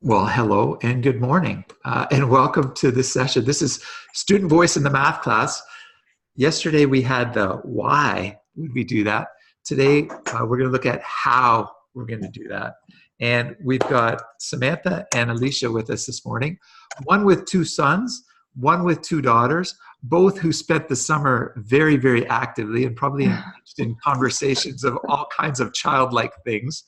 Well, hello and good morning, and welcome to this session. This is Student Voice in the Math class. Yesterday we had the why would we do that. Today we're going to look at how we're going to do that. And we've got Samantha and Alicia with us this morning, one with two sons, one with two daughters, both who spent the summer very, very actively and probably engaged in conversations of all kinds of childlike things.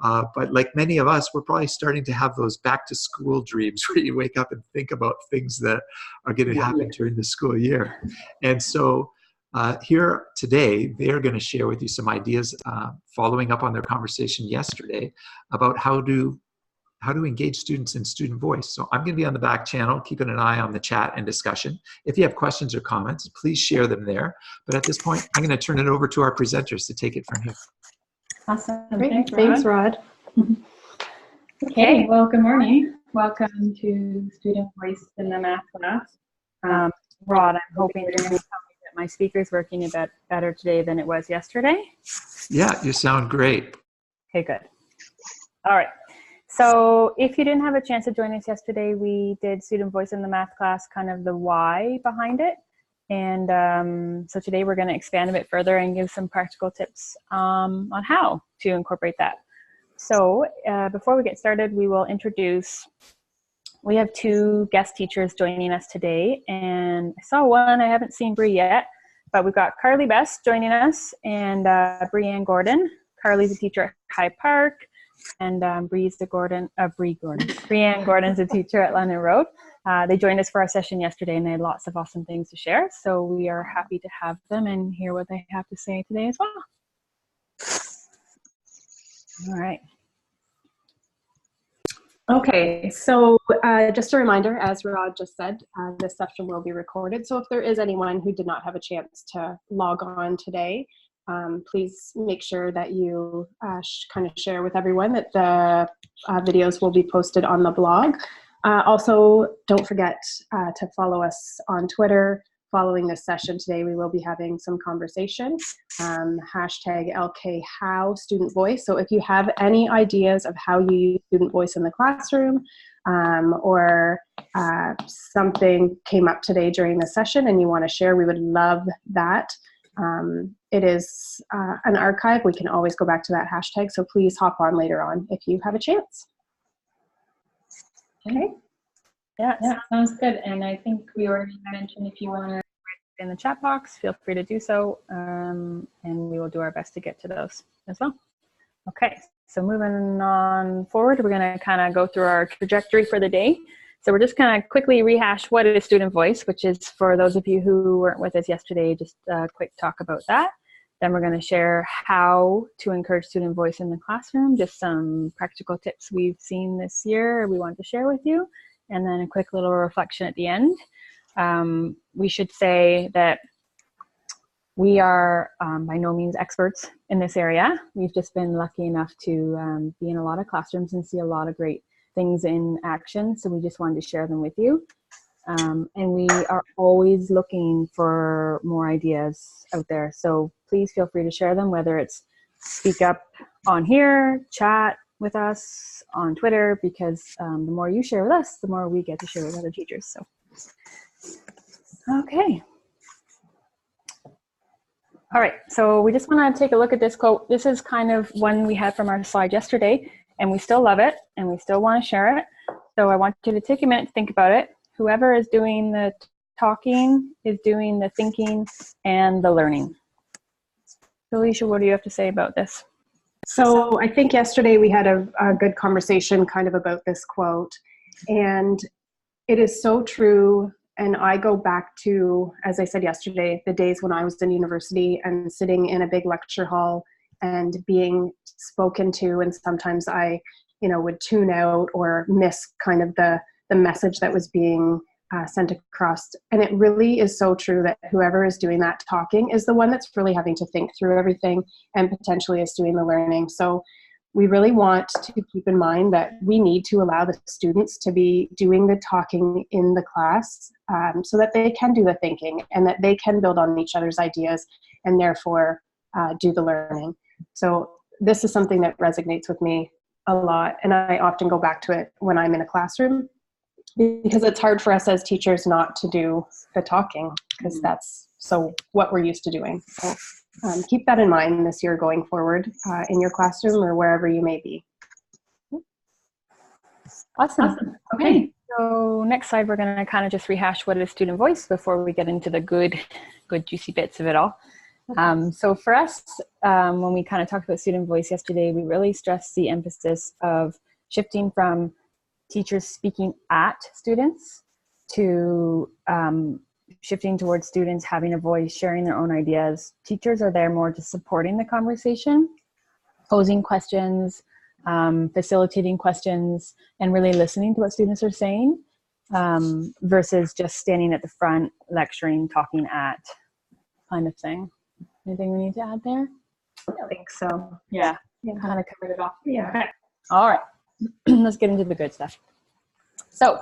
But like many of us, we're probably starting to have those back to school dreams where you wake up and think about things that are going to happen during the school year. And so here today, they're going to share with you some ideas following up on their conversation yesterday about how to engage students in student voice. So I'm going to be on the back channel, keeping an eye on the chat and discussion. If you have questions or comments, please share them there. But at this point, I'm going to turn it over to our presenters to take it from here. Awesome. Great. Thanks, Rod. Okay, well, good morning. Welcome to Student Voice in the Math class. Rod, I'm hoping you're going to tell me that my speaker's working a bit better today than it was yesterday. Yeah, you sound great. Okay, good. All right. So if you didn't have a chance to join us yesterday, we did Student Voice in the Math class, kind of the why behind it. And so today we're going to expand a bit further and give some practical tips on how to incorporate that. So before we get started, we will introduce, we have two guest teachers joining us today. And I saw one, I haven't seen Bree yet, but we've got Carly Best joining us and Breanne Gordon. Carly's a teacher at High Park, and Breanne Gordon's a teacher at London Road. They joined us for our session yesterday and they had lots of awesome things to share. So we are happy to have them and hear what they have to say today as well. All right. Okay, so just a reminder, as Rod just said, this session will be recorded. So if there is anyone who did not have a chance to log on today, please make sure that you kind of share with everyone that the videos will be posted on the blog. Also, don't forget to follow us on Twitter. Following this session today, we will be having some conversation. Hashtag LKHow Student Voice. So if you have any ideas of how you use student voice in the classroom, or something came up today during the session and you want to share, we would love that. It is an archive. We can always go back to that hashtag. So please hop on later on if you have a chance. Okay. Yeah, sounds good. And I think we already mentioned if you want to write in the chat box, feel free to do so. And we will do our best to get to those as well. Okay, so moving on forward, we're going to kind of go through our trajectory for the day. So we're just going to quickly rehash what is student voice, which is for those of you who weren't with us yesterday, just a quick talk about that. Then we're going to share how to encourage student voice in the classroom, just some practical tips we've seen this year we want to share with you, and then a quick little reflection at the end. We should say that we are by no means experts in this area. We've just been lucky enough to be in a lot of classrooms and see a lot of great things in action, so we just wanted to share them with you. And we are always looking for more ideas out there, so please feel free to share them, whether it's speak up on here, chat with us on Twitter, because the more you share with us, the more we get to share with other teachers. So, okay. All right, so we just want to take a look at this quote. This is kind of one we had from our slide yesterday, and we still love it, and we still want to share it. So I want you to take a minute to think about it. Whoever is doing the talking is doing the thinking and the learning. So Alicia, what do you have to say about this? So I think yesterday we had a good conversation kind of about this quote, and it is so true. And I go back to, as I said yesterday, the days when I was in university and sitting in a big lecture hall and being spoken to, and sometimes I, would tune out or miss kind of the message that was being sent across. And it really is so true that whoever is doing that talking is the one that's really having to think through everything and potentially is doing the learning. So we really want to keep in mind that we need to allow the students to be doing the talking in the class, so that they can do the thinking and that they can build on each other's ideas and therefore do the learning. So this is something that resonates with me a lot, and I often go back to it when I'm in a classroom, because it's hard for us as teachers not to do the talking, because that's so what we're used to doing. So keep that in mind this year going forward in your classroom or wherever you may be. Awesome. Okay. So next slide, we're going to kind of just rehash what is student voice before we get into the good juicy bits of it all. So for us, when we kind of talked about student voice yesterday, we really stressed the emphasis of shifting from teachers speaking at students to shifting towards students having a voice, sharing their own ideas. Teachers are there more just supporting the conversation, posing questions, facilitating questions, and really listening to what students are saying, versus just standing at the front, lecturing, talking at, kind of thing. Anything we need to add there? I don't think so. Yeah. Yeah. Kind of covered it all. Yeah. Okay. All right. Let's get into the good stuff. So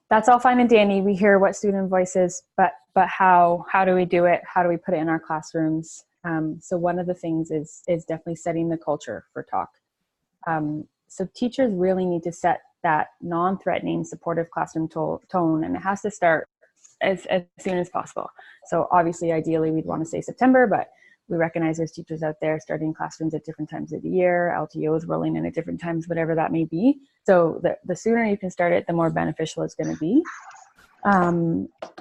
that's all fine and dandy. We hear what student voice is, but how do we do it? How do we put it in our classrooms? So one of the things is definitely setting the culture for talk. So teachers really need to set that non-threatening, supportive classroom tone, and it has to start as soon as possible. So obviously, ideally, we'd want to say September, but we recognize there's teachers out there starting classrooms at different times of the year, LTOs rolling in at different times, whatever that may be. So the sooner you can start it, the more beneficial it's going to be.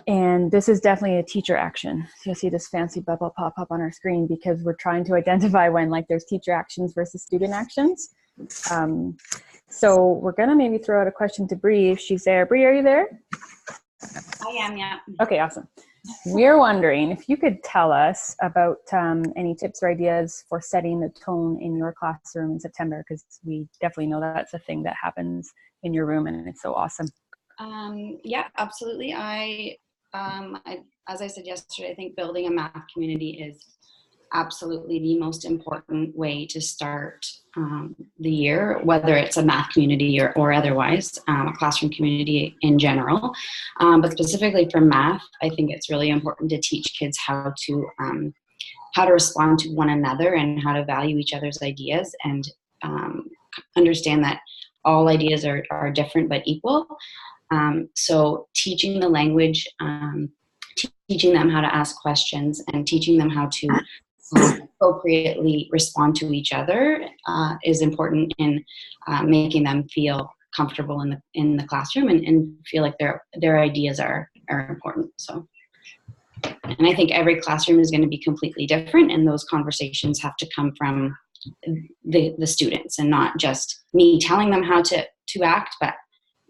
And this is definitely a teacher action. So you'll see this fancy bubble pop up on our screen because we're trying to identify when there's teacher actions versus student actions. So we're going to maybe throw out a question to Bree if she's there. Bree, are you there? I am, yeah. Okay, awesome. We're wondering if you could tell us about any tips or ideas for setting the tone in your classroom in September, because we definitely know that's a thing that happens in your room and it's so awesome. Yeah, absolutely. As I said yesterday, I think building a math community is absolutely the most important way to start the year, whether it's a math community or otherwise, a classroom community in general. But specifically for math, I think it's really important to teach kids how to respond to one another and how to value each other's ideas, and understand that all ideas are different but equal. So teaching the language, teaching them how to ask questions, and teaching them how to appropriately respond to each other is important in making them feel comfortable in the classroom and feel like their ideas are important. So, and I think every classroom is going to be completely different, and those conversations have to come from the students, and not just me telling them how to act, but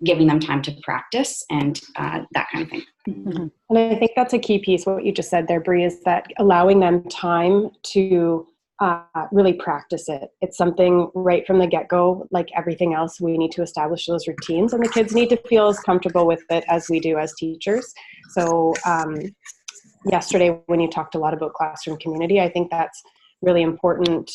giving them time to practice and that kind of thing. Mm-hmm. And I think that's a key piece, what you just said there, Bree, is that allowing them time to really practice it. It's something right from the get-go, like everything else, we need to establish those routines, and the kids need to feel as comfortable with it as we do as teachers. So yesterday, when you talked a lot about classroom community, I think that's really important,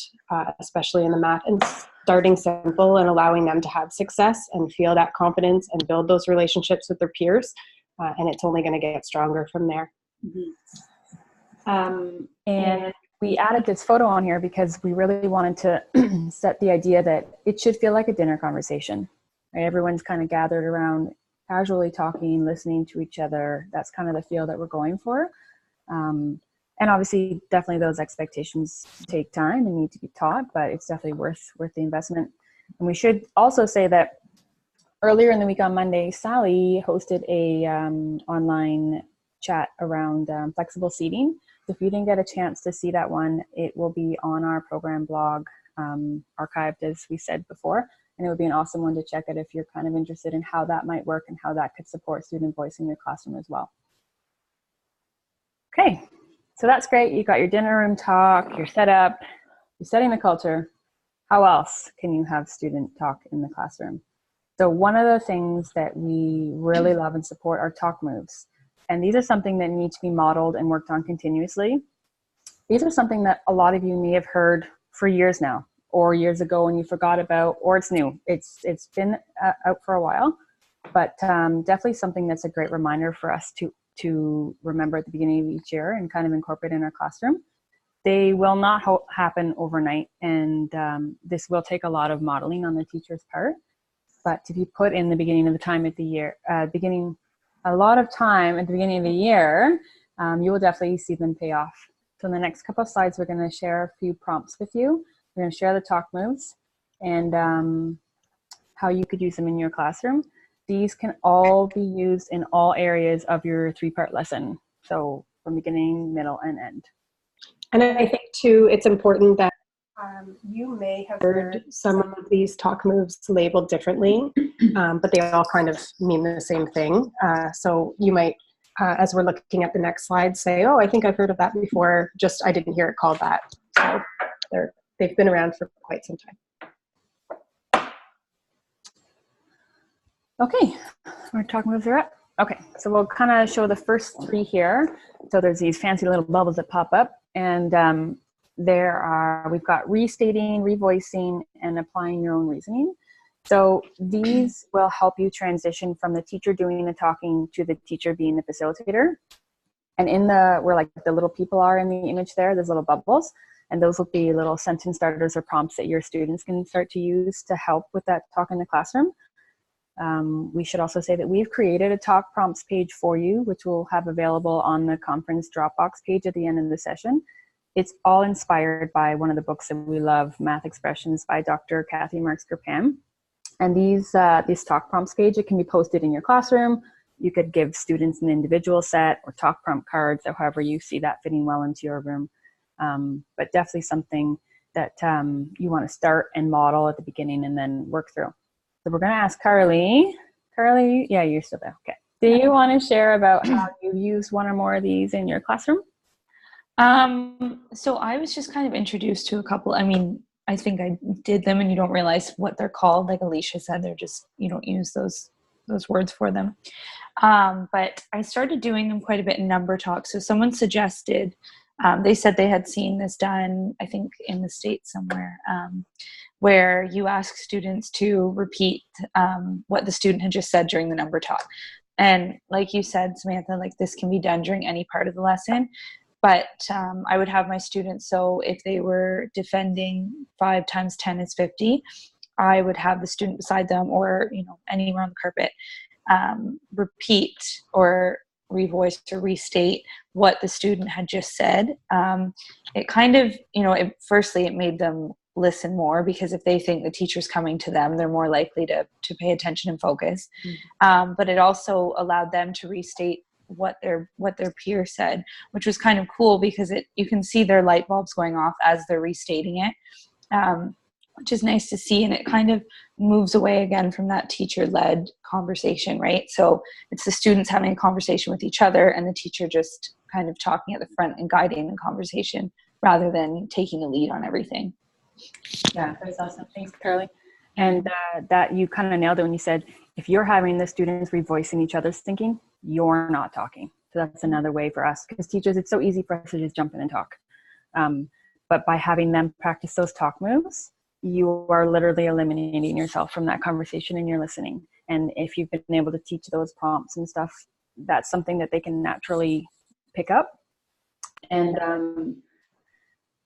especially in the math, and starting simple and allowing them to have success and feel that confidence and build those relationships with their peers. And it's only going to get stronger from there. Mm-hmm. And we added this photo on here because we really wanted to set the idea that it should feel like a dinner conversation. Right? Everyone's kind of gathered around, casually talking, listening to each other. That's kind of the feel that we're going for. And obviously, definitely those expectations take time and need to be taught, but it's definitely worth the investment. And we should also say that earlier in the week on Monday, Sally hosted a online chat around flexible seating. If you didn't get a chance to see that one, it will be on our program blog, archived as we said before, and it would be an awesome one to check out if you're kind of interested in how that might work and how that could support student voice in your classroom as well. Okay. So that's great. You got your dinner room talk, you're set up, you're setting the culture. How else can you have student talk in the classroom? So one of the things that we really love and support are talk moves. And these are something that need to be modeled and worked on continuously. These are something that a lot of you may have heard for years now, or years ago when you forgot about, or it's new. It's been out for a while, but definitely something that's a great reminder for us to remember at the beginning of each year and kind of incorporate in our classroom. They will not happen overnight, and this will take a lot of modeling on the teacher's part. But if you put in the beginning of the time at the year, a lot of time at the beginning of the year, you will definitely see them pay off. So in the next couple of slides, we're going to share a few prompts with you. We're going to share the talk moves and how you could use them in your classroom. These can all be used in all areas of your 3-part lesson. So from beginning, middle, and end. And I think too, it's important that you may have heard some of these talk moves labeled differently, but they all kind of mean the same thing. So you might, as we're looking at the next slide, say, oh, I think I've heard of that before, just I didn't hear it called that. So they've been around for quite some time. Okay, our talk moves are up. Okay, so we'll kind of show the first 3 here. So there's these fancy little bubbles that pop up, and we've got restating, revoicing, and applying your own reasoning. So these will help you transition from the teacher doing the talking to the teacher being the facilitator. And where like the little people are in the image there's little bubbles, and those will be little sentence starters or prompts that your students can start to use to help with that talk in the classroom. We should also say that we've created a talk prompts page for you, which we'll have available on the conference Dropbox page at the end of the session. It's all inspired by one of the books that we love, Math Expressions by Dr. Kathy Marks-Kerpam. And these talk prompts page, it can be posted in your classroom. You could give students an individual set or talk prompt cards, or however you see that fitting well into your room. But definitely something that you want to start and model at the beginning and then work through. So we're going to ask Carly. Carly, yeah, you're still there. Okay. Do you want to share about how you use one or more of these in your classroom? So I was just kind of introduced to a couple. I mean, I think I did them and you don't realize what they're called. Like Alicia said, they're just, you don't use those words for them. But I started doing them quite a bit in Number Talk. So someone suggested, they said they had seen this done, I think in the States somewhere, where you ask students to repeat what the student had just said during the Number Talk. And like you said, Samantha, like this can be done during any part of the lesson. But I would have my students, so if they were defending 5 times 10 is 50, I would have the student beside them, or anywhere on the carpet, repeat or revoice or restate what the student had just said. It kind of, firstly, it made them listen more, because if they think the teacher's coming to them, they're more likely to pay attention and focus. But it also allowed them to restate what their peer said, which was kind of cool, because you can see their light bulbs going off as they're restating it, which is nice to see. And it kind of moves away again from that teacher-led conversation, right? So it's the students having a conversation with each other and the teacher just kind of talking at the front and guiding the conversation rather than taking a lead on everything. Yeah, that's awesome. Thanks, Carly. And that you kind of nailed it when you said, if you're having the students revoicing each other's thinking, you're not talking. So that's another way for us, because teachers, it's so easy for us to just jump in and talk. But by having them practice those talk moves, you are literally eliminating yourself from that conversation and you're listening. And if you've been able to teach those prompts and stuff, that's something that they can naturally pick up. And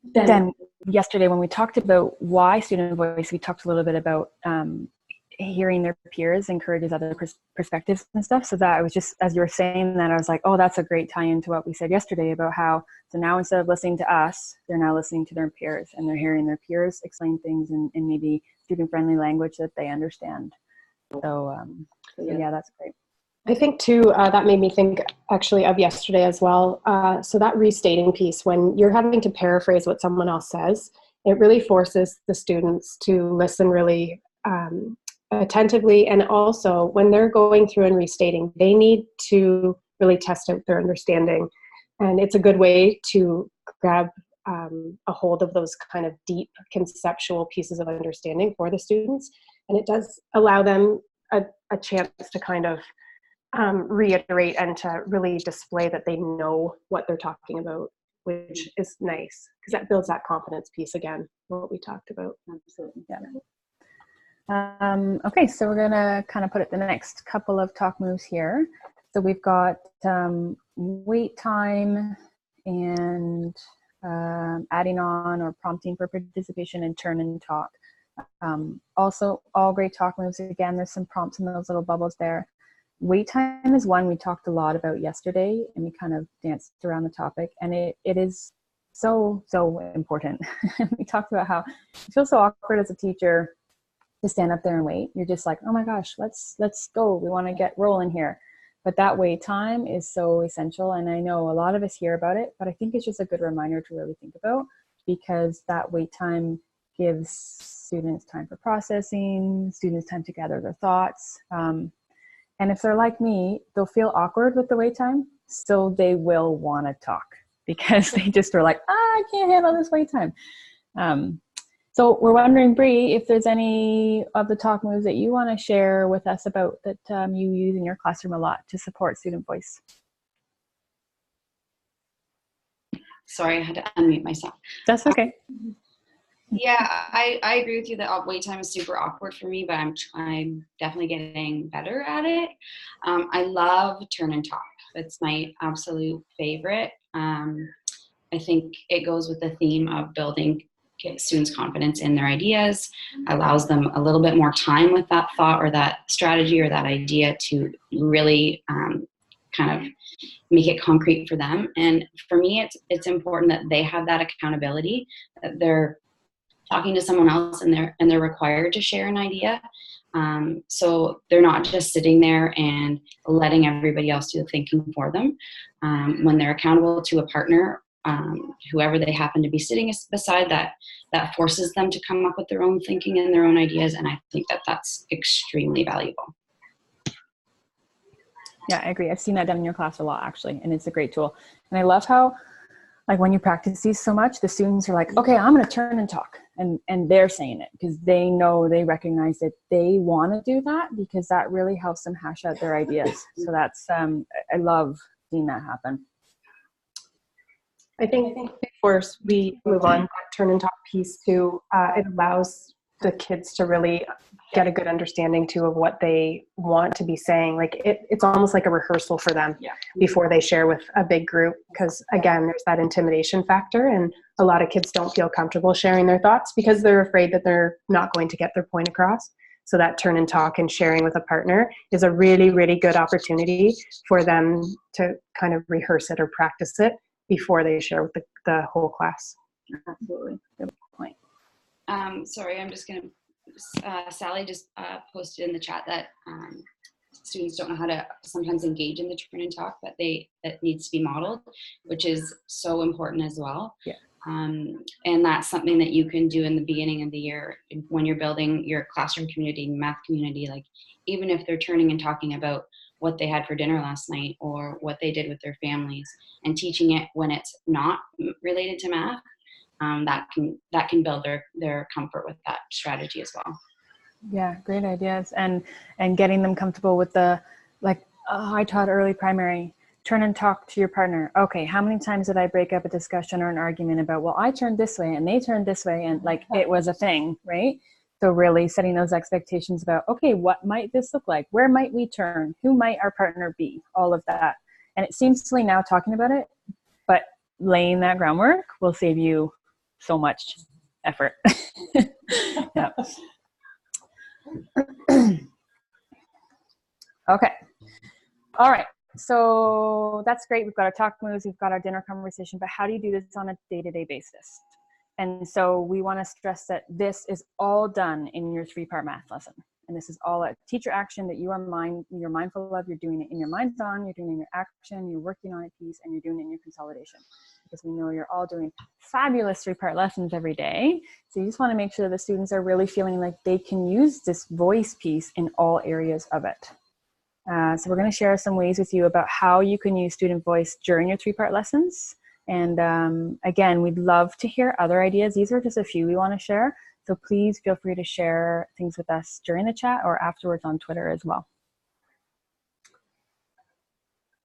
then yesterday when we talked about why student voice, we talked a little bit about hearing their peers encourages other perspectives and stuff. So that I was just, as you were saying that, I was like, oh, that's a great tie-in to what we said yesterday about how, so now instead of listening to us, they're now listening to their peers, and they're hearing their peers explain things in maybe student-friendly language that they understand. So yeah, that's great. I think too, that made me think actually of yesterday as well. So that restating piece, when you're having to paraphrase what someone else says, it really forces the students to listen really attentively. And also when they're going through and restating, they need to really test out their understanding. And it's a good way to grab a hold of those kind of deep conceptual pieces of understanding for the students. And it does allow them a chance to kind of reiterate and to really display that they know what they're talking about, which is nice, because that builds that confidence piece again, what we talked about. Absolutely. Yeah. Okay, so we're gonna kind of put it the next couple of talk moves here. So we've got wait time and adding on or prompting for participation, and turn and talk. Also, all great talk moves. Again, there's some prompts in those little bubbles there. Wait time is one we talked a lot about yesterday, and we kind of danced around the topic, and it is so important. We talked about how it feels so awkward as a teacher to stand up there and wait. You're just like, oh my gosh, let's go. We want to get rolling here. But that wait time is so essential. And I know a lot of us hear about it, but I think it's just a good reminder to really think about, because that wait time gives students time for processing, students time to gather their thoughts. And if they're like me, they'll feel awkward with the wait time. So they will want to talk, because they just are like, I can't handle this wait time. So we're wondering, Bree, if there's any of the talk moves that you want to share with us about that you use in your classroom a lot to support student voice. Sorry, I had to unmute myself. That's okay. Yeah, I agree with you that wait time is super awkward for me, but I'm definitely getting better at it. I love turn and talk. It's my absolute favorite. I think it goes with the theme of building students' confidence in their ideas, allows them a little bit more time with that thought or that strategy or that idea to really kind of make it concrete for them. And for me, it's important that they have that accountability, that they're talking to someone else and they're required to share an idea. So they're not just sitting there and letting everybody else do the thinking for them. When they're accountable to a partner, whoever they happen to be sitting beside, that forces them to come up with their own thinking and their own ideas. And I think that that's extremely valuable. Yeah, I agree. I've seen that done in your class a lot, actually, and it's a great tool. And I love how, like, when you practice these so much, the students are like, okay, I'm going to turn and talk. And they're saying it because they know, they recognize that they want to do that, because that really helps them hash out their ideas. So that's, I love seeing that happen. I think before we move on, that turn and talk piece too, it allows the kids to really get a good understanding too of what they want to be saying. Like it's almost like a rehearsal for them before they share with a big group. Because again, there's that intimidation factor, and a lot of kids don't feel comfortable sharing their thoughts because they're afraid that they're not going to get their point across. So that turn and talk and sharing with a partner is a really, really good opportunity for them to kind of rehearse it or practice it before they share with the whole class. Absolutely. Good point. Sorry, I'm just going to, Sally just posted in the chat that students don't know how to sometimes engage in the turn and talk, but that needs to be modeled, which is so important as well. Yeah. And that's something that you can do in the beginning of the year when you're building your classroom community, math community. Like, even if they're turning and talking about what they had for dinner last night or what they did with their families, and teaching it when it's not related to math, that can build their comfort with that strategy as well. Yeah, great ideas. And getting them comfortable with the, like, I taught early primary, turn and talk to your partner. Okay, how many times did I break up a discussion or an argument about, well, I turned this way and they turned this way, and like it was a thing, right? So really setting those expectations about, okay, what might this look like? Where might we turn? Who might our partner be? All of that. And it seems silly now talking about it, but laying that groundwork will save you so much effort. Yeah. Okay. All right. So that's great. We've got our talk moves, we've got our dinner conversation, but how do you do this on a day-to-day basis? And so we want to stress that this is all done in your 3-part math lesson. And this is all a teacher action that you're mindful of. You're doing it in your mind's on, you're doing it in your action, you're working on a piece, and you're doing it in your consolidation. Because we know you're all doing fabulous 3-part lessons every day. So you just want to make sure that the students are really feeling like they can use this voice piece in all areas of it. So we're going to share some ways with you about how you can use student voice during your 3-part lessons. And again, we'd love to hear other ideas. These are just a few we want to share. So please feel free to share things with us during the chat or afterwards on Twitter as well.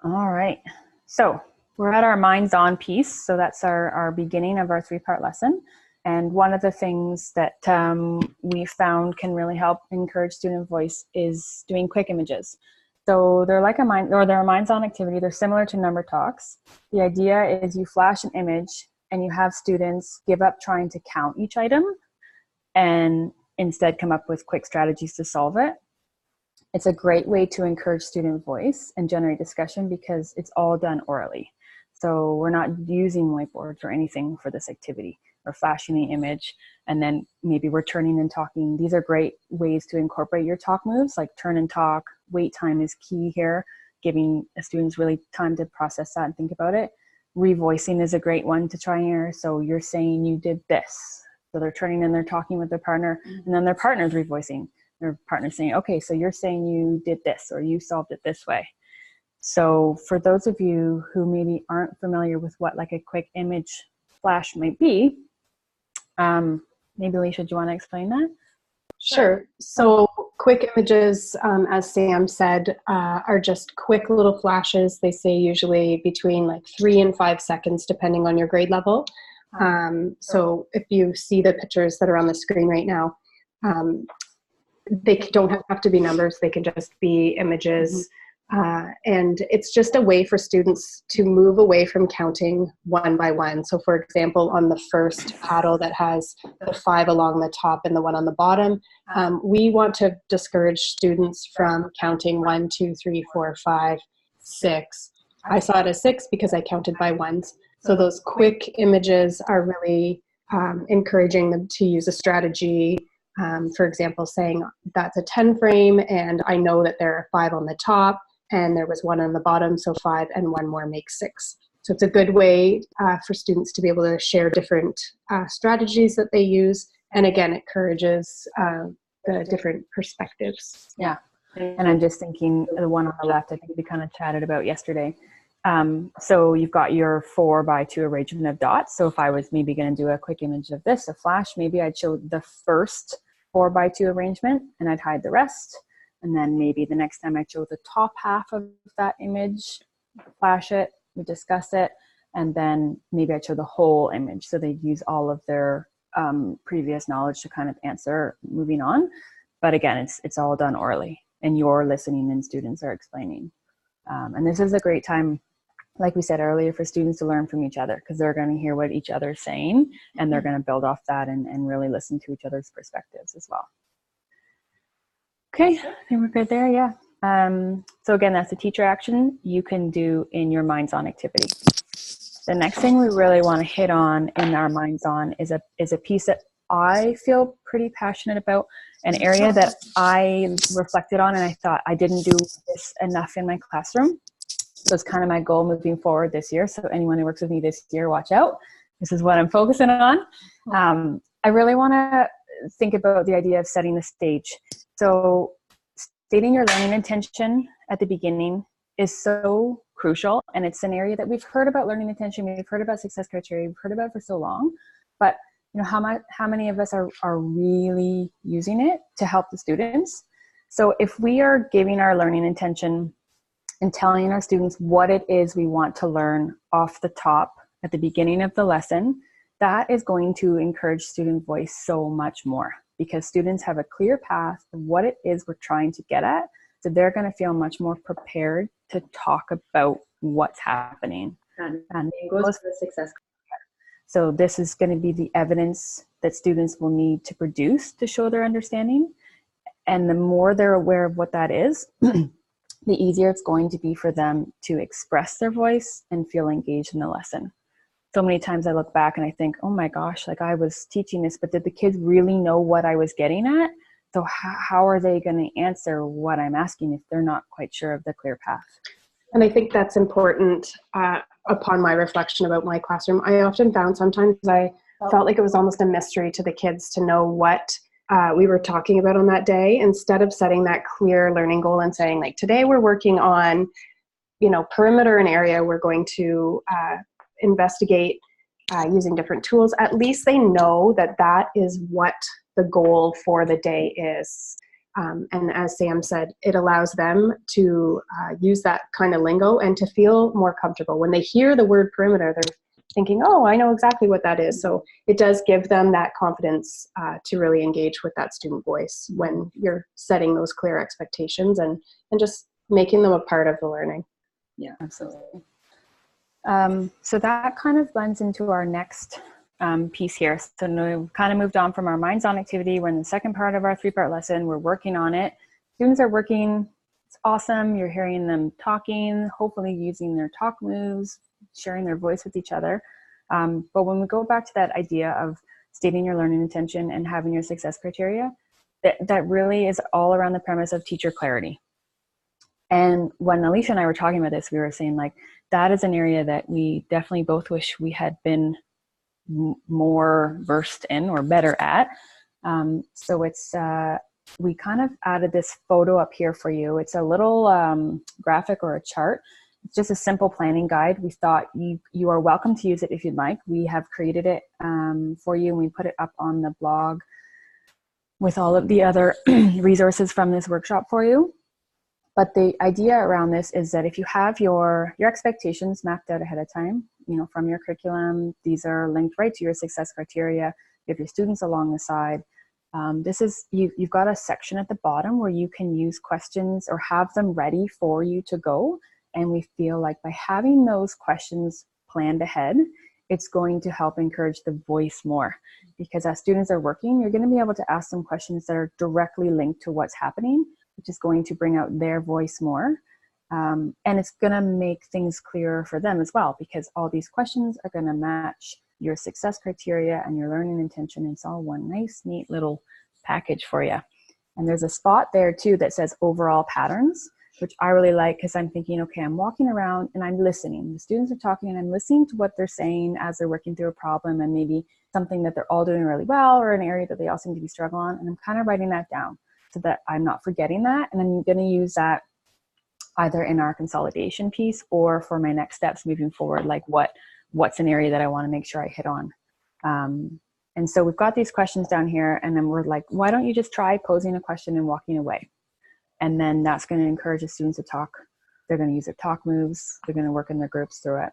All right. So we're at our Minds On piece. So that's our beginning of our 3-part lesson. And one of the things that we found can really help encourage student voice is doing quick images. So they're like they're a Minds On activity. They're similar to number talks. The idea is you flash an image and you have students give up trying to count each item and instead come up with quick strategies to solve it. It's a great way to encourage student voice and generate discussion because it's all done orally. So we're not using whiteboards or anything for this activity. We're flashing the image and then maybe we're turning and talking. These are great ways to incorporate your talk moves, like turn and talk. Wait time is key here, giving students really time to process that and think about it. Revoicing is a great one to try here. So you're saying you did this. So they're turning and they're talking with their partner, and then their partner's revoicing. Their partner's saying, okay, so you're saying you did this or you solved it this way. So for those of you who maybe aren't familiar with what like a quick image flash might be, maybe Alicia, do you want to explain that? Sure. So quick images, as Sam said, are just quick little flashes. They say usually between like 3 and 5 seconds, depending on your grade level. So if you see the pictures that are on the screen right now, they don't have to be numbers. They can just be images. And it's just a way for students to move away from counting one by one. So for example, on the first paddle that has the 5 along the top and the 1 on the bottom, we want to discourage students from counting 1, 2, 3, 4, 5, 6. I saw it as 6 because I counted by ones. So those quick images are really encouraging them to use a strategy. For example, saying that's a 10 frame and I know that there are 5 on the top and there was 1 on the bottom, so 5 and 1 more makes 6. So it's a good way for students to be able to share different strategies that they use. And again, it encourages the different perspectives. Yeah. And I'm just thinking the one on the left, I think we kind of chatted about yesterday. So you've got your 4x2 arrangement of dots. So if I was maybe going to do a quick image of this, a flash, maybe I'd show the first 4x2 arrangement and I'd hide the rest. And then maybe the next time I show the top half of that image, flash it, we discuss it, and then maybe I'd show the whole image. So they'd use all of their previous knowledge to kind of answer moving on. But again, it's all done orally and you're listening and students are explaining. And this is a great time, like we said earlier, for students to learn from each other because they're going to hear what each other's saying and they're going to build off that and really listen to each other's perspectives as well. Okay, I think we're good there, yeah. So again, that's a teacher action you can do in your Minds On activity. The next thing we really want to hit on in our Minds On is a piece that I feel pretty passionate about, an area that I reflected on and I thought I didn't do this enough in my classroom. So it's kind of my goal moving forward this year. So anyone who works with me this year, watch out. This is what I'm focusing on. I really want to think about the idea of setting the stage. So stating your learning intention at the beginning is so crucial. And it's an area that we've heard about learning intention. We've heard about success criteria. We've heard about it for so long. But you know, how many of us are really using it to help the students? So if we are giving our learning intention and telling our students what it is we want to learn off the top at the beginning of the lesson, that is going to encourage student voice so much more because students have a clear path of what it is we're trying to get at. So they're going to feel much more prepared to talk about what's happening. And it goes for the success. So this is going to be the evidence that students will need to produce to show their understanding. And the more they're aware of what that is, the easier it's going to be for them to express their voice and feel engaged in the lesson. So many times I look back and I think, oh my gosh, like I was teaching this, but did the kids really know what I was getting at? So how are they going to answer what I'm asking if they're not quite sure of the clear path? And I think that's important upon my reflection about my classroom. I often found sometimes I felt like it was almost a mystery to the kids to know what we were talking about on that day, instead of setting that clear learning goal and saying like, today we're working on, you know, perimeter and area. We're going to investigate using different tools. At least they know that that is what the goal for the day is. And as Sam said, it allows them to use that kind of lingo and to feel more comfortable. When they hear the word perimeter, they're thinking, oh, I know exactly what that is. So it does give them that confidence to really engage with that student voice when you're setting those clear expectations and just making them a part of the learning. Yeah, absolutely. So that kind of blends into our next piece here. So now we've kind of moved on from our minds on activity. We're in the second part of our 3-part lesson. We're working on it. Students are working. It's awesome. You're hearing them talking, hopefully using their talk moves, sharing their voice with each other. But when we go back to that idea of stating your learning intention and having your success criteria, that really is all around the premise of teacher clarity. And when Alicia and I were talking about this, we were saying like, that is an area that we definitely both wish we had been more versed in or better at. So it's, we kind of added this photo up here for you. It's a little graphic or a chart. It's just a simple planning guide. We thought you are welcome to use it if you'd like. We have created it for you, and we put it up on the blog with all of the other resources from this workshop for you. But the idea around this is that if you have your expectations mapped out ahead of time, you know, from your curriculum, these are linked right to your success criteria. You have your students along the side. This is, you've got a section at the bottom where you can use questions or have them ready for you to go. And we feel like by having those questions planned ahead, it's going to help encourage the voice more. Because as students are working, you're going to be able to ask them questions that are directly linked to what's happening, which is going to bring out their voice more. And it's going to make things clearer for them as well, because all these questions are going to match your success criteria and your learning intention. It's all one nice, neat little package for you. And there's a spot there too that says overall patterns, which I really like, because I'm thinking, okay, I'm walking around and I'm listening. The students are talking and I'm listening to what they're saying as they're working through a problem and maybe something that they're all doing really well or an area that they all seem to be struggling on. And I'm kind of writing that down so that I'm not forgetting that. And I'm going to use that either in our consolidation piece or for my next steps moving forward, like what's an area that I want to make sure I hit on. And so we've got these questions down here, and then we're like, why don't you just try posing a question and walking away? And then that's going to encourage the students to talk. They're going to use their talk moves. They're going to work in their groups through it.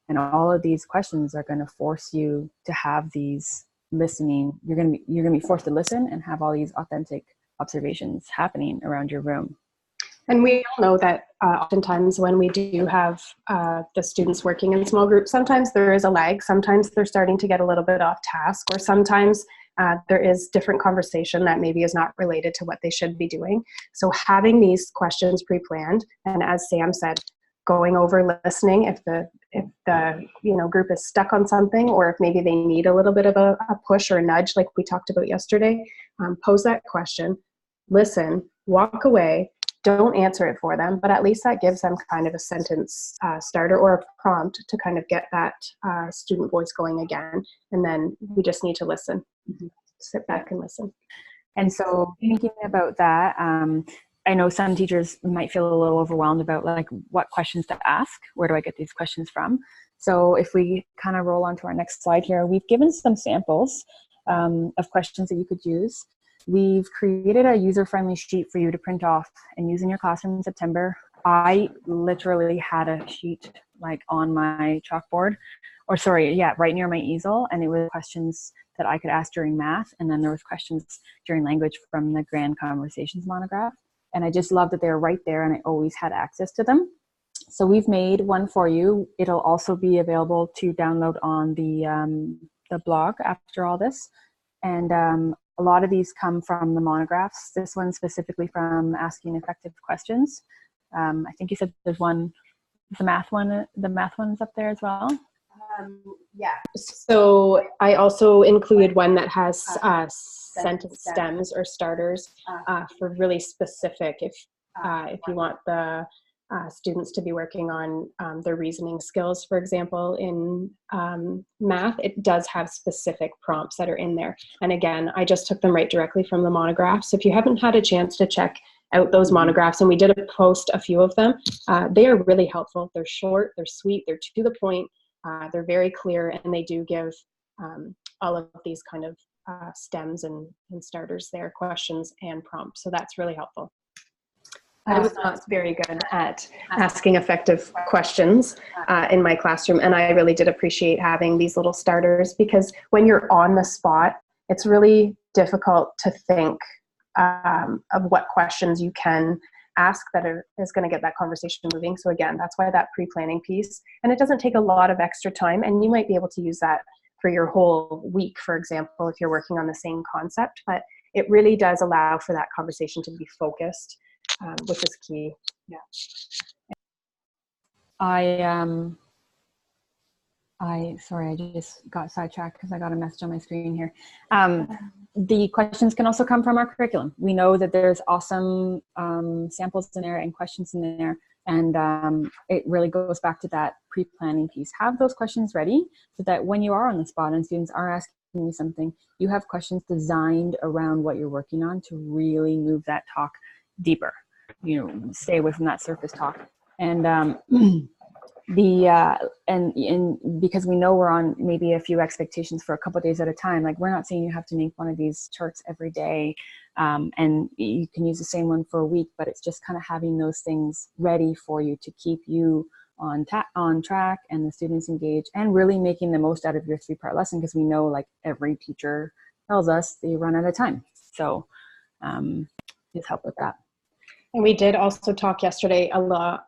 And all of these questions are going to force you to have these listening. You're going to be forced to listen and have all these authentic observations happening around your room. And we all know that oftentimes when we do have the students working in small groups, sometimes there is a lag. Sometimes they're starting to get a little bit off task, or sometimes there is different conversation that maybe is not related to what they should be doing. So having these questions pre-planned, and as Sam said, going over listening if the group is stuck on something, or if maybe they need a little bit of a push or a nudge like we talked about yesterday, pose that question, listen, walk away. Don't answer it for them, but at least that gives them kind of a sentence starter or a prompt to kind of get that student voice going again. And then we just need to listen, sit back and listen. And so thinking about that, I know some teachers might feel a little overwhelmed about like what questions to ask. Where do I get these questions from? So if we kind of roll on to our next slide here, we've given some samples of questions that you could use. We've created a user-friendly sheet for you to print off and use in your classroom in September. I literally had a sheet like on my chalkboard, right near my easel, and it was questions that I could ask during math, and then there was questions during language from the Grand Conversations monograph. And I just love that they're right there, and I always had access to them. So we've made one for you. It'll also be available to download on the blog after all this. And a lot of these come from the monographs. This one specifically from Asking Effective Questions. I think you said there's one, the math one's up there as well. Yeah. So I also included one that has sentence stems or starters for really specific, if you want the students to be working on their reasoning skills, for example, in math, it does have specific prompts that are in there. And again, I just took them right directly from the monographs. So if you haven't had a chance to check out those monographs, and we did post a few of them, they are really helpful. They're short, they're sweet, they're to the point, they're very clear, and they do give all of these kind of stems and starters there, questions and prompts. So that's really helpful. I was not very good at asking effective questions in my classroom, and I really did appreciate having these little starters, because when you're on the spot, it's really difficult to think of what questions you can ask that is going to get that conversation moving. So again, that's why that pre-planning piece, and it doesn't take a lot of extra time, and you might be able to use that for your whole week, for example, if you're working on the same concept, but it really does allow for that conversation to be focused, which is key. Yeah. Sorry, I just got sidetracked because I got a message on my screen here. The questions can also come from our curriculum. We know that there's awesome samples in there and questions in there. And it really goes back to that pre-planning piece. Have those questions ready so that when you are on the spot and students are asking you something, you have questions designed around what you're working on to really move that talk deeper. You know, stay away from that surface talk. And because we know we're on maybe a few expectations for a couple of days at a time, like we're not saying you have to make one of these charts every day, and you can use the same one for a week, but it's just kind of having those things ready for you to keep you on track and the students engaged, and really making the most out of your 3-part lesson, because we know, like every teacher tells us, they run out of time. So just help with that. And we did also talk yesterday a lot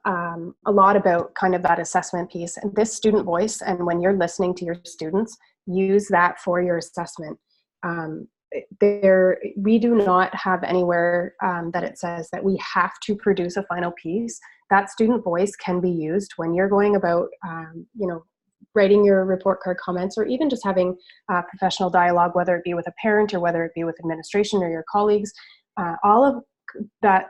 about kind of that assessment piece and this student voice. And when you're listening to your students, use that for your assessment. We do not have anywhere that it says that we have to produce a final piece. That student voice can be used when you're going about, writing your report card comments, or even just having professional dialogue, whether it be with a parent or whether it be with administration or your colleagues. All of that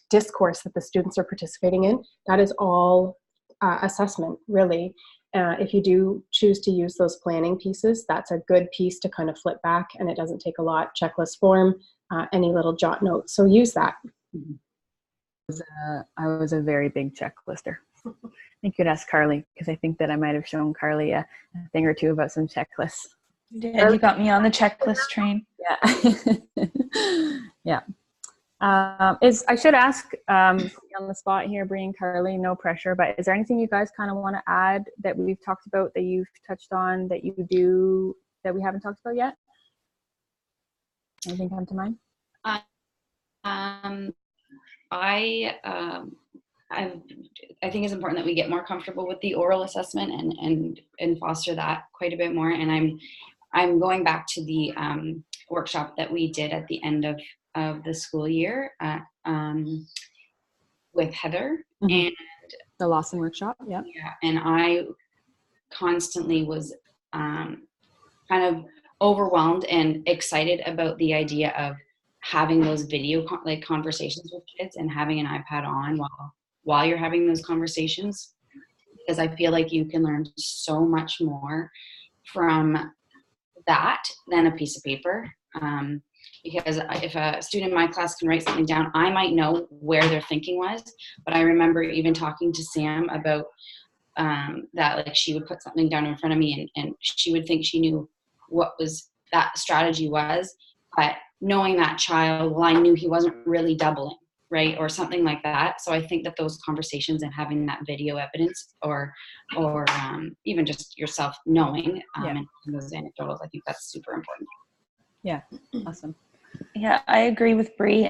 discourse that the students are participating in, that is all assessment, really. If you do choose to use those planning pieces, that's a good piece to kind of flip back, and it doesn't take a lot. Checklist form, any little jot notes, so use that. I was a very big checklister. I think you could ask Carly, because I think that I might have shown Carly a thing or two about some checklists. You did. You got me on the checklist train. Yeah. Yeah. I should ask on the spot here, Bree and Carly, no pressure, but is there anything you guys kind of want to add that we've talked about, that you've touched on, that you do that we haven't talked about yet? Anything come to mind? I think it's important that we get more comfortable with the oral assessment and foster that quite a bit more. And I'm going back to the workshop that we did at the end of the school year with Heather, and the Lawson workshop. Yeah. And I constantly was kind of overwhelmed and excited about the idea of having those video conversations with kids and having an iPad on while you're having those conversations, because I feel like you can learn so much more from that than a piece of paper. Because if a student in my class can write something down, I might know where their thinking was. But I remember even talking to Sam about that, like she would put something down in front of me and she would think she knew what was that strategy was. But knowing that child, well, I knew he wasn't really doubling, right? Or something like that. So I think that those conversations and having that video evidence or even just yourself knowing and those anecdotals, I think that's super important. Yeah, awesome. Yeah, I agree with Bree.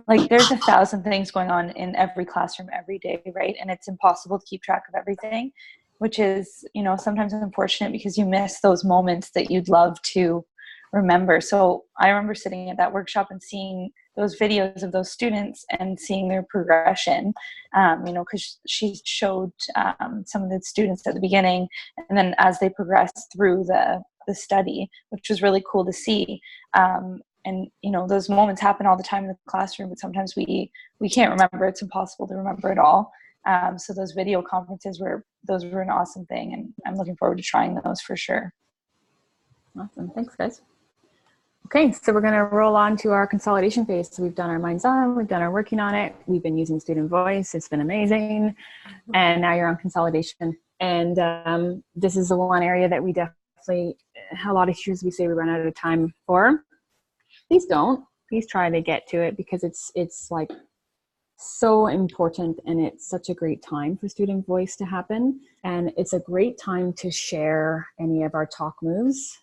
Like there's 1,000 things going on in every classroom every day, right? And it's impossible to keep track of everything, which is, sometimes unfortunate because you miss those moments that you'd love to remember. So I remember sitting at that workshop and seeing those videos of those students and seeing their progression, because she showed some of the students at the beginning, and then as they progressed through the study, which was really cool to see. And those moments happen all the time in the classroom, but sometimes we can't remember. It's impossible to remember it all. So those video conferences were an awesome thing, and I'm looking forward to trying those for sure. Awesome. Thanks, guys. Okay, so we're going to roll on to our consolidation phase. So we've done our Minds On, we've done our working on it, we've been using student voice, it's been amazing, and now you're on consolidation. And this is the one area that we definitely, a lot of teachers, we say we run out of time for. Please don't. Please try to get to it, because it's like so important, and it's such a great time for student voice to happen. And it's a great time to share any of our talk moves.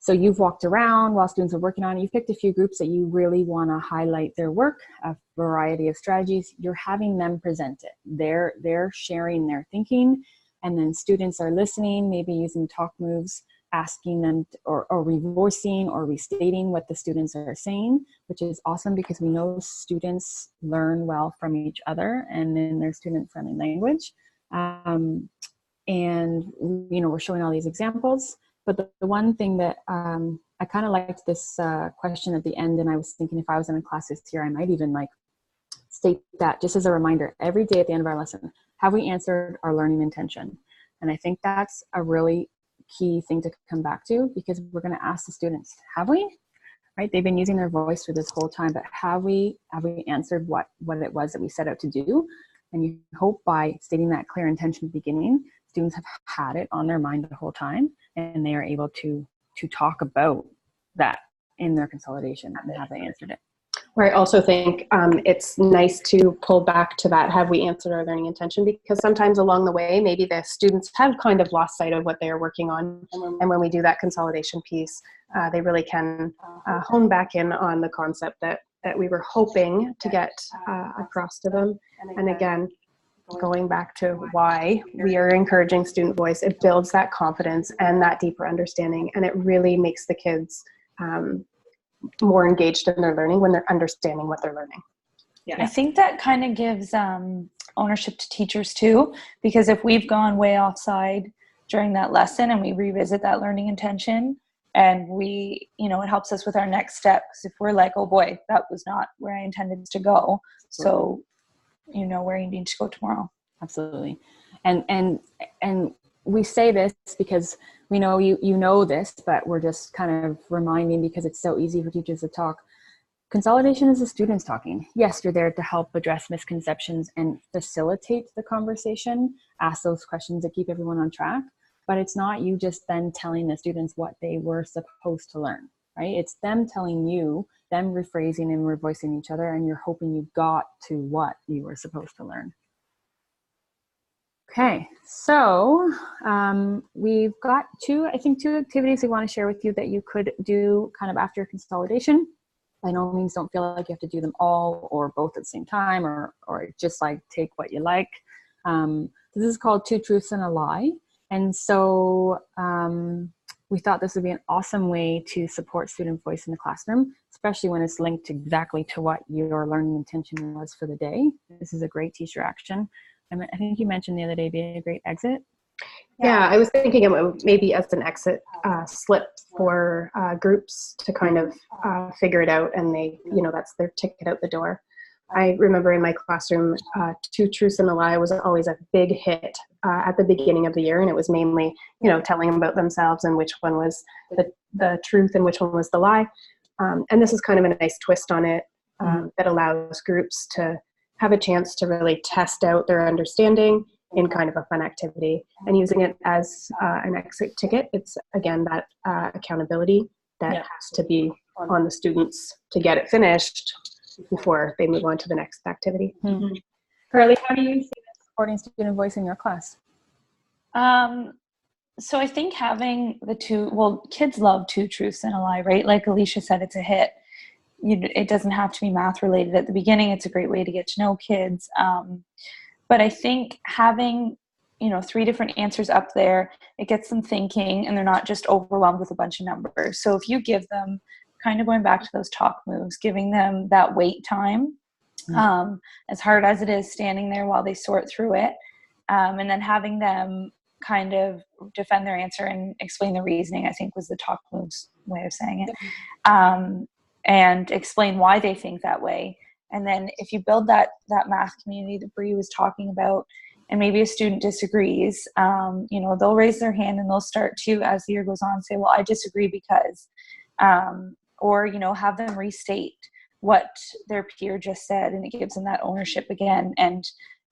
So you've walked around while students are working on it. You've picked a few groups that you really want to highlight their work, a variety of strategies. You're having them present it. They're sharing their thinking, and then students are listening, maybe using talk moves, asking them or revoicing or restating what the students are saying, which is awesome because we know students learn well from each other and in their student-friendly language. And we're showing all these examples. But the one thing that I kind of liked this question at the end, and I was thinking if I was in a class this year, I might even state that just as a reminder, every day at the end of our lesson, have we answered our learning intention? And I think that's a really key thing to come back to, because we're going to ask the students, have we? Right? They've been using their voice for this whole time, but have we answered what it was that we set out to do? And you hope by stating that clear intention at the beginning, students have had it on their mind the whole time, and they are able to talk about that in their consolidation and have they answered it. Where I also think it's nice to pull back to that, have we answered our learning intention? Because sometimes along the way, maybe the students have kind of lost sight of what they are working on. And when we do that consolidation piece, they really can hone back in on the concept that we were hoping to get across to them. And again, going back to why we are encouraging student voice, it builds that confidence and that deeper understanding. And it really makes the kids more engaged in their learning when they're understanding what they're learning. I think that kind of gives ownership to teachers too, because if we've gone way offside during that lesson and we revisit that learning intention, and we, it helps us with our next step. Because if we're like, oh boy, that was not where I intended to go. So you know where you need to go tomorrow. Absolutely. And we say this because we know you know this, but we're just kind of reminding because it's so easy for teachers to talk. Consolidation is the students talking. Yes, you're there to help address misconceptions and facilitate the conversation, ask those questions that keep everyone on track, but it's not you just then telling the students what they were supposed to learn, right? It's them telling you, them rephrasing and revoicing each other, and you're hoping you got to what you were supposed to learn. Okay, so we've got two activities we want to share with you that you could do kind of after consolidation. By no means don't feel like you have to do them all or both at the same time, or just take what you like. This is called Two Truths and a Lie. And so we thought this would be an awesome way to support student voice in the classroom, especially when it's linked exactly to what your learning intention was for the day. This is a great teacher action. I think you mentioned the other day being a great exit. Yeah, I was thinking of it maybe as an exit slip for groups to kind of figure it out, and they, that's their ticket out the door. I remember in my classroom, Two Truths and a Lie was always a big hit at the beginning of the year, and it was mainly, telling them about themselves and which one was the truth and which one was the lie. And this is kind of a nice twist on it that allows groups to have a chance to really test out their understanding in kind of a fun activity, and using it as an exit ticket. It's again that accountability that has to be on the students to get it finished before they move on to the next activity. Mm-hmm. Carly, how do you see supporting student voice in your class? So I think having kids love Two Truths and a Lie, right? Like Alicia said, it's a hit. It doesn't have to be math related at the beginning. It's a great way to get to know kids. But I think having, 3 different answers up there, it gets them thinking, and they're not just overwhelmed with a bunch of numbers. So if you give them, kind of going back to those talk moves, giving them that wait time, as hard as it is standing there while they sort through it, and then having them kind of defend their answer and explain the reasoning, I think was the talk moves way of saying it, and explain why they think that way. And then if you build that math community that Bree was talking about, and maybe a student disagrees, they'll raise their hand and they'll start to, as the year goes on, say, well, I disagree because, or, have them restate what their peer just said, and it gives them that ownership again. And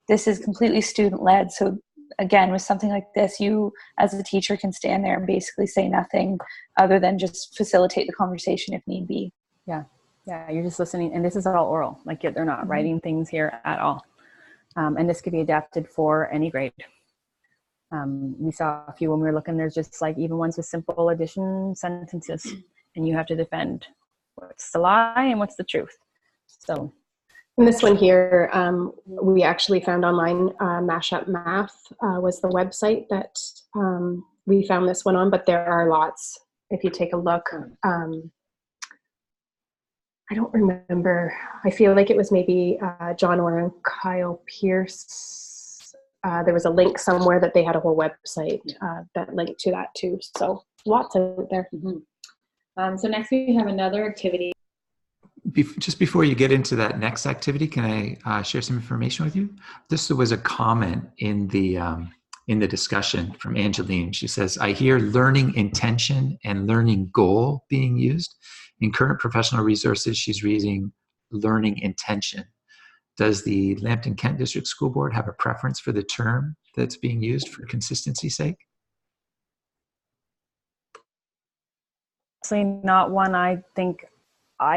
this is completely student-led. So again, with something like this, you as a teacher can stand there and basically say nothing other than just facilitate the conversation if need be. Yeah, you're just listening, and this is all oral. They're not writing things here at all. And this could be adapted for any grade. We saw a few when we were looking. There's just like even ones with simple addition sentences, and you have to defend what's the lie and what's the truth. So, and this one here, we actually found online. Mashup Math was the website that we found this one on, but there are lots. If you take a look, I don't remember. I feel like it was maybe John Orr and Kyle Pierce. There was a link somewhere that they had a whole website that linked to that too. So lots out there. Mm-hmm. So next we have another activity. Just before you get into that next activity, can I share some information with you? This was a comment in the discussion from Angeline. She says, I hear learning intention and learning goal being used. In current professional resources, she's reading learning intention. Does the Lambton Kent District School Board have a preference for the term that's being used for consistency's sake? Actually, not one I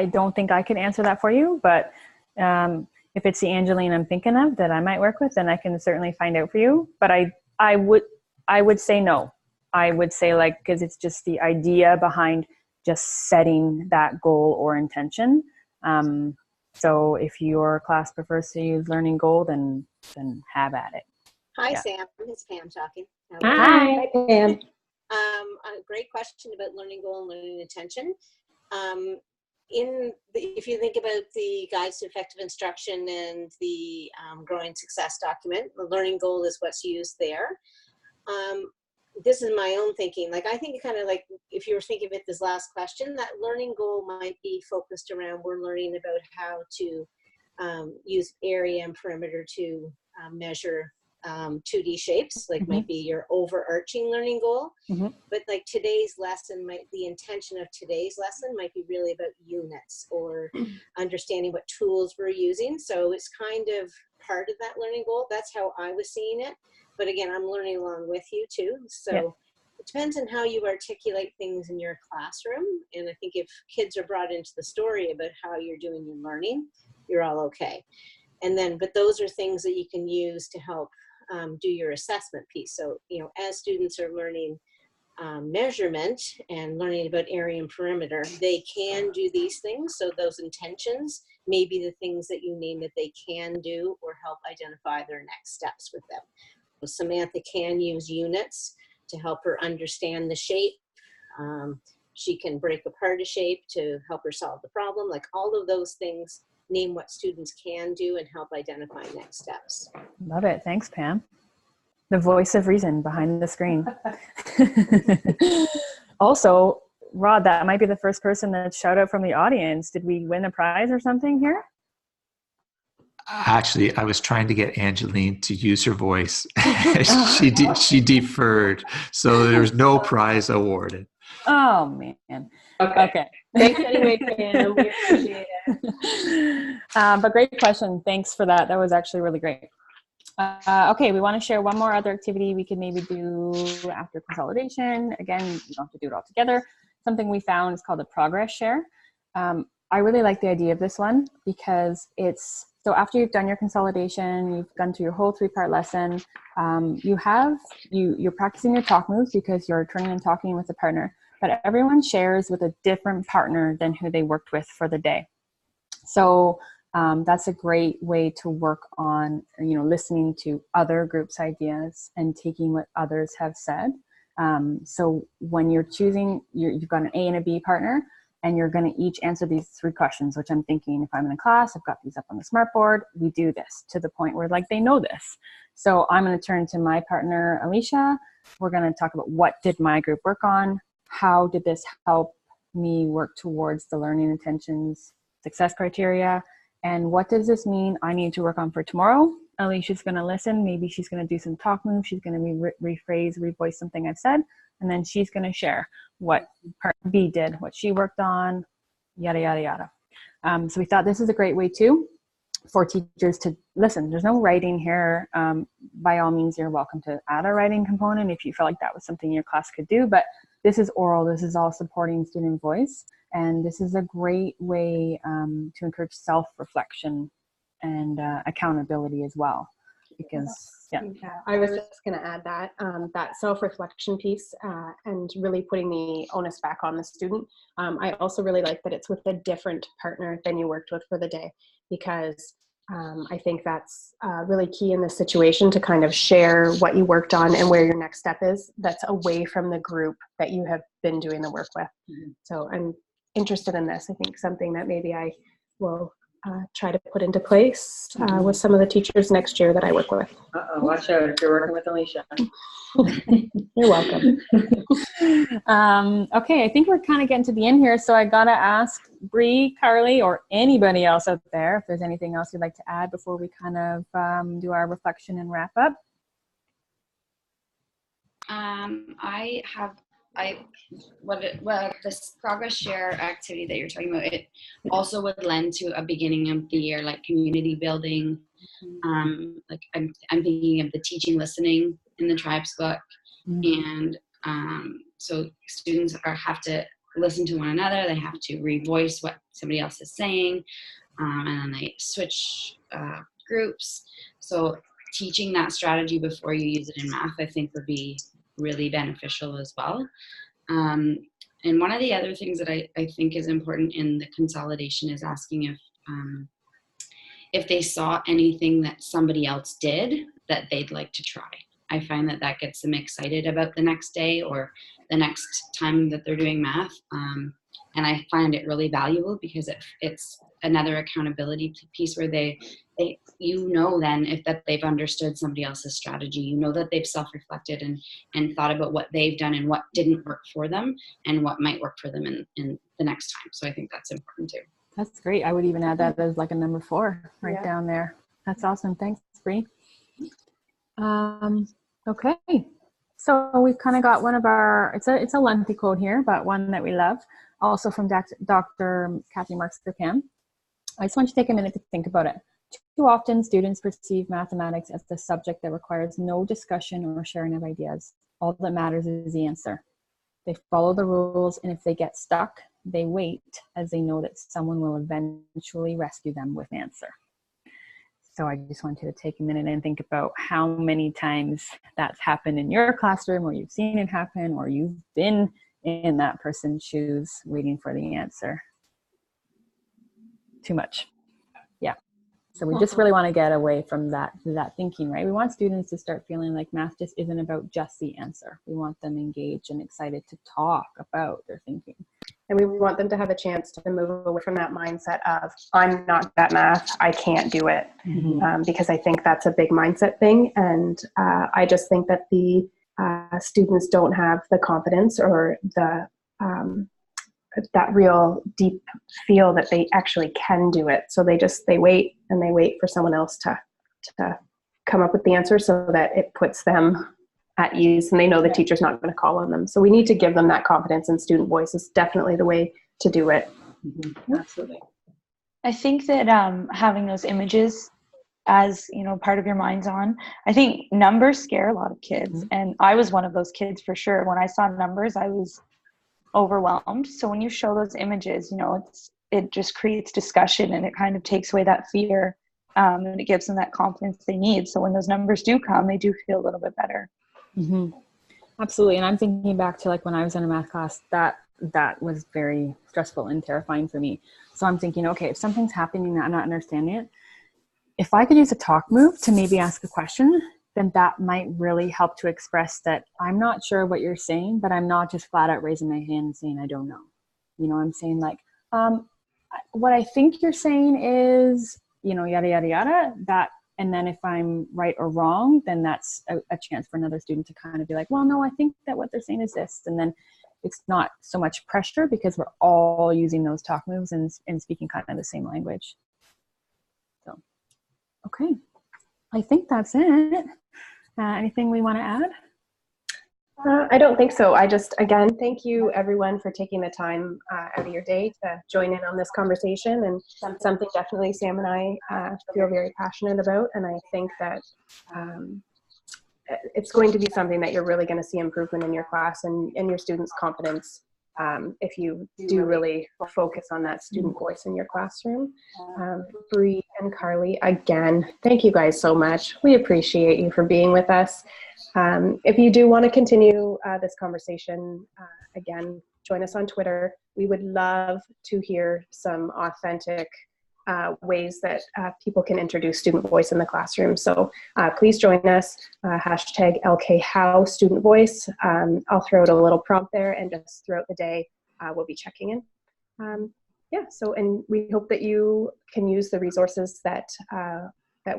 don't think I can answer that for you, but if it's the Angeline I'm thinking of that I might work with, then I can certainly find out for you. But I would say no. I would say because it's just the idea behind just setting that goal or intention. So if your class prefers to use learning goal, then have at it. Hi, Yeah. Sam. It's Pam talking. Hi, Pam. A great question about learning goal and learning intention. If you think about the Guides to Effective Instruction and the Growing Success document, the learning goal is what's used there. This is my own thinking. I think kind of like if you were thinking about this last question, that learning goal might be focused around we're learning about how to use area and perimeter to measure 2D shapes, might be your overarching learning goal. Mm-hmm. But today's lesson the intention of today's lesson might be really about units or understanding what tools we're using. So it's kind of part of that learning goal. That's how I was seeing it. But again, I'm learning along with you too. So It depends on how you articulate things in your classroom. And I think if kids are brought into the story about how you're doing your learning, you're all okay. And then, but those are things that you can use to help do your assessment piece. So, as students are learning measurement and learning about area and perimeter, they can do these things. So those intentions may be the things that you name that they can do or help identify their next steps with them. So Samantha can use units to help her understand the shape. She can break apart a shape to help her solve the problem. All of those things, name what students can do and help identify next steps. Love it. Thanks, Pam. The voice of reason behind the screen. Also, Rod, that might be the first person that shout out from the audience. Did we win a prize or something here? Actually, I was trying to get Angeline to use her voice. She deferred, so there's no prize awarded. Oh, man. Okay. Thanks anyway, Pam. We appreciate it. But great question. Thanks for that. That was actually really great. Okay, we want to share one more other activity we could maybe do after consolidation. Again, you don't have to do it all together. Something we found is called a progress share. I really like the idea of this one because so after you've done your consolidation, you've gone through your whole 3-part lesson, you're practicing your talk moves because you're turning and talking with a partner, but everyone shares with a different partner than who they worked with for the day. So that's a great way to work on, listening to other groups' ideas and taking what others have said. So when you're choosing, you've got an A and a B partner, and you're going to each answer these 3 questions, which I'm thinking, if I'm in a class, I've got these up on the smartboard, we do this to the point where they know this. So I'm going to turn to my partner, Alicia. We're going to talk about what did my group work on? How did this help me work towards the learning intentions, success criteria? And what does this mean I need to work on for tomorrow? Alicia's going to listen. Maybe she's going to do some talk moves. She's going to rephrase, revoice something I've said. And then she's going to share what part B did, what she worked on, yada, yada, yada. So we thought this is a great way too for teachers to listen. There's no writing here. By all means, you're welcome to add a writing component if you felt like that was something your class could do. But this is oral. This is all supporting student voice. And this is a great way to encourage self-reflection and accountability as well. because, yeah. Yeah, I was just going to add that that self-reflection piece and really putting the onus back on the student. I also really like that it's with a different partner than you worked with for the day, because I think that's really key in this situation, to kind of share what you worked on and where your next step is that's away from the group that you have been doing the work with. So I'm interested in this. I think something that maybe I will try to put into place with some of the teachers next year that I work with. Watch out if you're working with Alicia. You're welcome. Okay, I think we're kind of getting to the end here, so I gotta ask Bree, Carly, or anybody else out there if there's anything else you'd like to add before we kind of do our reflection and wrap up. This progress share activity that you're talking about, it also would lend to a beginning of the year, like community building. Like I'm thinking of the teaching listening in the Tribes book, and so students have to listen to one another. They have to revoice what somebody else is saying, and then they switch groups. So teaching that strategy before you use it in math, I think, would be really beneficial as well. And one of the other things that I think is important in the consolidation is asking if they saw anything that somebody else did that they'd like to try. I find that gets them excited about the next day or the next time that they're doing math. And I find it really valuable because it's another accountability piece where then if that they've understood somebody else's strategy, that they've self-reflected and thought about what they've done and what didn't work for them and what might work for them in the next time. So I think that's important too. That's great. I would even add that as like a number 4 down there. That's awesome. Thanks, Bree. Okay. So we've kind of got one of our, it's a lengthy quote here, but one that we love, also from Dr. Kathy Marks-Durcan. I just want you to take a minute to think about it. Too often, students perceive mathematics as the subject that requires no discussion or sharing of ideas. All that matters is the answer. They follow the rules, and if they get stuck, they wait, as they know that someone will eventually rescue them with an answer. So I just want you to take a minute and think about how many times that's happened in your classroom, or you've seen it happen, or you've been in that person's shoes waiting for the answer. Too much. Yeah. So we just really want to get away from that thinking, right? We want students to start feeling like math just isn't about just the answer. We want them engaged and excited to talk about their thinking. And we want them to have a chance to move away from that mindset of, I'm not good at math, I can't do it. Because I think that's a big mindset thing. And I just think that the students don't have the confidence or the that real deep feel that they actually can do it. So they wait for someone else to come up with the answer so that it puts them at ease and they know the teacher's not going to call on them. So we need to give them that confidence, and student voice is definitely the way to do it. Absolutely. I think that having those images as, part of your mind's on, I think numbers scare a lot of kids. And I was one of those kids for sure. When I saw numbers, I was overwhelmed. So when you show those images, it just creates discussion, and it kind of takes away that fear, and it gives them that confidence they need. So when those numbers do come, they do feel a little bit better. Absolutely. And I'm thinking back to like when I was in a math class, that was very stressful and terrifying for me. So I'm thinking, okay, if something's happening that I'm not understanding it, if I could use a talk move to maybe ask a question, then that might really help to express that I'm not sure what you're saying, but I'm not just flat out raising my hand and saying I don't know. I'm saying like, what I think you're saying is, yada, yada, yada, that. And then if I'm right or wrong, then that's a chance for another student to kind of be like, well, no, I think that what they're saying is this. And then it's not so much pressure because we're all using those talk moves and speaking kind of the same language. So, okay. I think that's it. Anything we want to add? I don't think so. I just, again, thank you everyone for taking the time out of your day to join in on this conversation, and something definitely Sam and I feel very passionate about. And I think that it's going to be something that you're really going to see improvement in your class and your students' confidence if you do really focus on that student voice in your classroom. Bree and Carly, again, thank you guys so much. We appreciate you for being with us. If you do want to continue this conversation, again, join us on Twitter. We would love to hear some authentic ways that people can introduce student voice in the classroom. So please join us, hashtag LKHow Student Voice. I'll throw out a little prompt there, and just throughout the day, we'll be checking in. Yeah, so, and we hope that you can use the resources that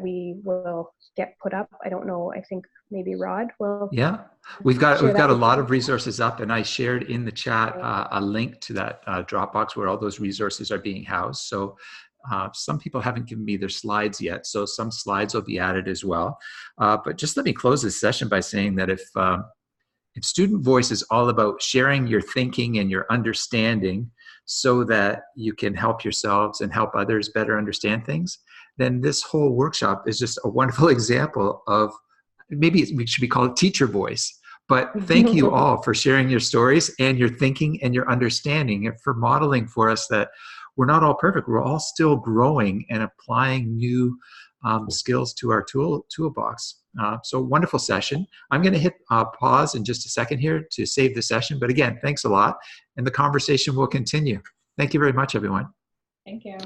we will get put up. I don't know, I think maybe Rod will. Yeah, we've got a lot of resources up, and I shared in the chat a link to that Dropbox where all those resources are being housed. So some people haven't given me their slides yet, so some slides will be added as well. But just let me close this session by saying that if student voice is all about sharing your thinking and your understanding so that you can help yourselves and help others better understand things, then this whole workshop is just a wonderful example of, maybe we should be called teacher voice. But thank you all for sharing your stories and your thinking and your understanding, and for modeling for us that we're not all perfect. We're all still growing and applying new skills to our toolbox. So wonderful session. I'm going to hit pause in just a second here to save the session. But again, thanks a lot. And the conversation will continue. Thank you very much, everyone. Thank you.